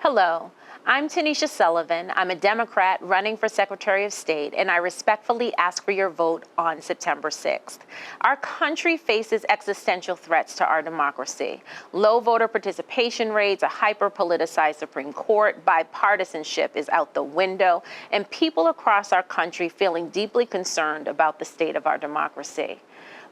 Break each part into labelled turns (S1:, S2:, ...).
S1: Hello, I'm Tanisha Sullivan. I'm a Democrat running for Secretary of State, and I respectfully ask for your vote on September 6th. Our country faces existential threats to our democracy. Low voter participation rates, a hyper-politicized Supreme Court, bipartisanship is out the window, and people across our country feeling deeply concerned about the state of our democracy.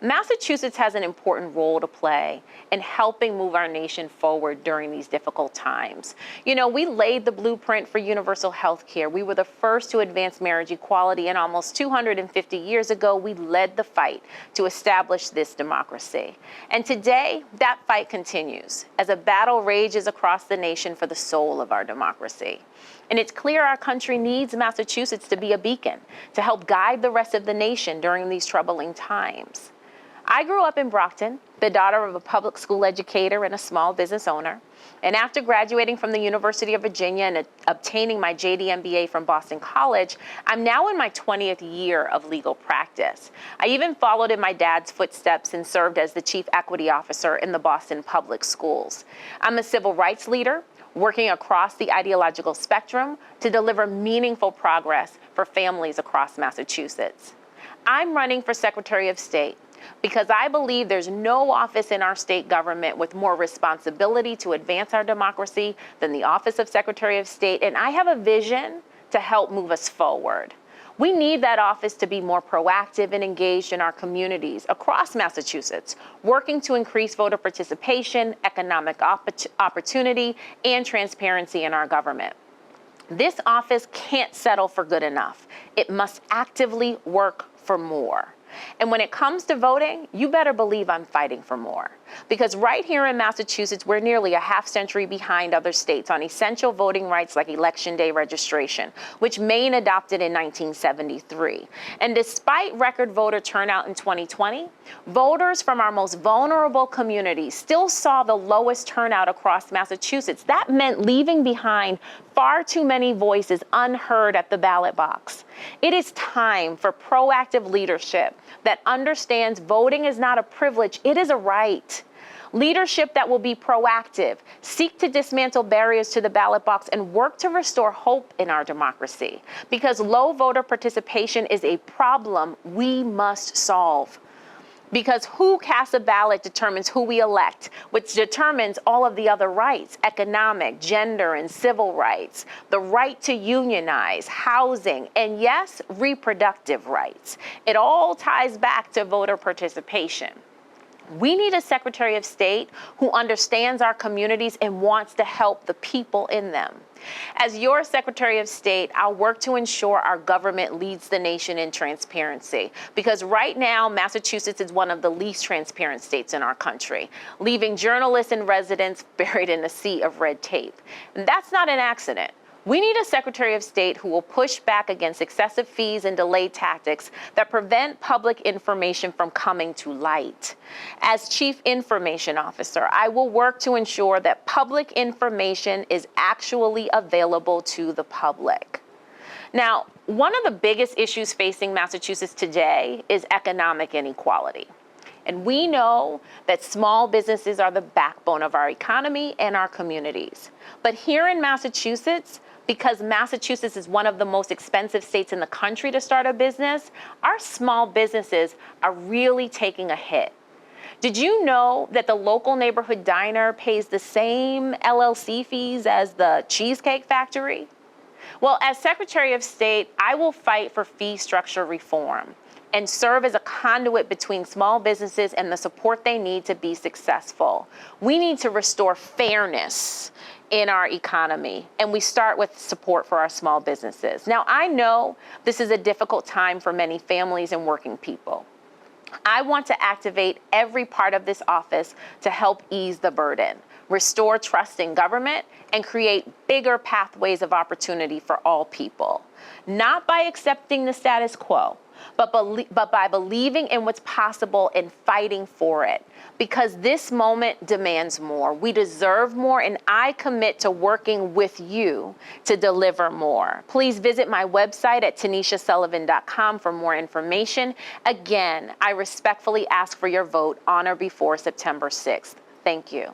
S1: Massachusetts has an important role to play in helping move our nation forward during these difficult times. You know, we laid the blueprint for universal health care. We were the first to advance marriage equality, and almost 250 years ago, we led the fight to establish this democracy. And today, that fight continues as a battle rages across the nation for the soul of our democracy. And it's clear our country needs Massachusetts to be a beacon to help guide the rest of the nation during these troubling times. I grew up in Brockton, the daughter of a public school educator and a small business owner. And after graduating from the University of Virginia and obtaining my JD MBA from Boston College, I'm now in my 20th year of legal practice. I even followed in my dad's footsteps and served as the chief equity officer in the Boston Public Schools. I'm a civil rights leader, working across the ideological spectrum to deliver meaningful progress for families across Massachusetts. I'm running for Secretary of State because I believe there's no office in our state government with more responsibility to advance our democracy than the office of Secretary of State, and I have a vision to help move us forward. We need that office to be more proactive and engaged in our communities across Massachusetts, working to increase voter participation, economic opportunity, and transparency in our government. This office can't settle for good enough. It must actively work for more. And when it comes to voting, you better believe I'm fighting for more. Because right here in Massachusetts, we're nearly a half century behind other states on essential voting rights like Election Day registration, which Maine adopted in 1973. And despite record voter turnout in 2020, voters from our most vulnerable communities still saw the lowest turnout across Massachusetts. That meant leaving behind far too many voices unheard at the ballot box. It is time for proactive leadership that understands voting is not a privilege, it is a right. Leadership that will be proactive, seek to dismantle barriers to the ballot box, and work to restore hope in our democracy. Because low voter participation is a problem we must solve. Because who casts a ballot determines who we elect, which determines all of the other rights, economic, gender, and civil rights, the right to unionize, housing, and yes, reproductive rights. It all ties back to voter participation. We need a Secretary of State who understands our communities and wants to help the people in them. As your Secretary of State, I'll work to ensure our government leads the nation in transparency, because right now, Massachusetts is one of the least transparent states in our country, leaving journalists and residents buried in a sea of red tape. And that's not an accident. We need a Secretary of State who will push back against excessive fees and delay tactics that prevent public information from coming to light. As Chief Information Officer, I will work to ensure that public information is actually available to the public. Now, one of the biggest issues facing Massachusetts today is economic inequality. And we know that small businesses are the backbone of our economy and our communities. But here in Massachusetts, because Massachusetts is one of the most expensive states in the country to start a business, our small businesses are really taking a hit. Did you know that the local neighborhood diner pays the same LLC fees as the Cheesecake Factory? Well, as Secretary of State, I will fight for fee structure reform and serve as a conduit between small businesses and the support they need to be successful. We need to restore fairness in our economy, and we start with support for our small businesses. Now, I know this is a difficult time for many families and working people. I want to activate every part of this office to help ease the burden, restore trust in government, and create bigger pathways of opportunity for all people. Not by accepting the status quo, but by believing in what's possible and fighting for it. Because this moment demands more. We deserve more, and I commit to working with you to deliver more. Please visit my website at tanishasullivan.com for more information. Again, I respectfully ask for your vote on or before September 6th. Thank you.